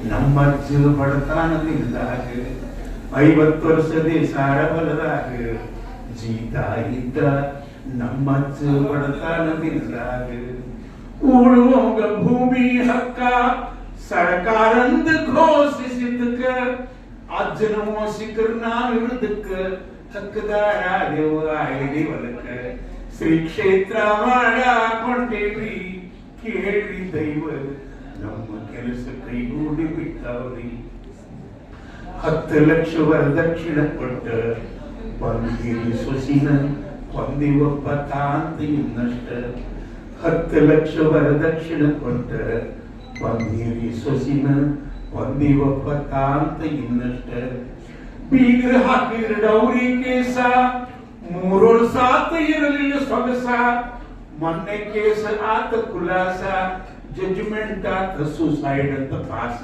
ನಮ್ಮಜ್ಜ ಬಡತನದಿಂದಾಗ 50 ವರ್ಷದ ಸಾರಬಲದಾಗ ಜೀತ ಇದ್ದ ನಮ್ಮಜ್ಜ ಬಡತನದಿಂದಾಗ ಉಳುವಂಗ ಭೂಮಿ ಹಕ್ಕ ಸರ್ಕಾರಂದ ಘೋಷಿಸಿದ್ದಕ್ಕ ಅಜ್ಜನ ಮೋಸಿಕರ್ ನಾವ್ ಹಿಡಿದಕ್ಕ ಹಕ್ಕದಾರಾದೇವ ಐಡಿ ಹೊಲಕ್ಕ ಶ್ರೀ ಕ್ಷೇತ್ರ ಮಾಡಕೊಂಡೇವ್ರಿ ಕೇಳ್ರಿ ದೈವ ನಮ್ಮ ಕೆಲಸ ಕೈಗೂಡಿ ಬಿಟ್ಟವ್ರಿ 10 ಲಕ್ಷ ವರದಕ್ಷಿಣ ಕೊಟ್ಟ ಬಂದಿರಿ ಸೊಸಿನ ಹೊಂದಿವಪ್ಪ ತಾಂತ ಇನ್ನಷ್ಟ 10 ಲಕ್ಷ ವರದಕ್ಷಿಣ ಕೊಟ್ಟ ಬಂದಿರಿ ಸೊಸಿನ ಹೊಂದಿವಪ್ಪ ತಾಂತ ಇನ್ನಷ್ಟ ಬೀಗರ್ ಹಾಕಿದ್ರ ಡೌರಿ ಕೇಸ 3 ವರ್ಷ ಇರಲಿಲ್ಲ ಸೊಗಸ ಮೊನ್ನೆ ಕೇಸ ಆತ ಖುಲಾಸ ಜಡ್ಜ್ಮೆಂಟ್ ಆತ ಸುಸೈಡ್ ಅಂತ ಪಾಸ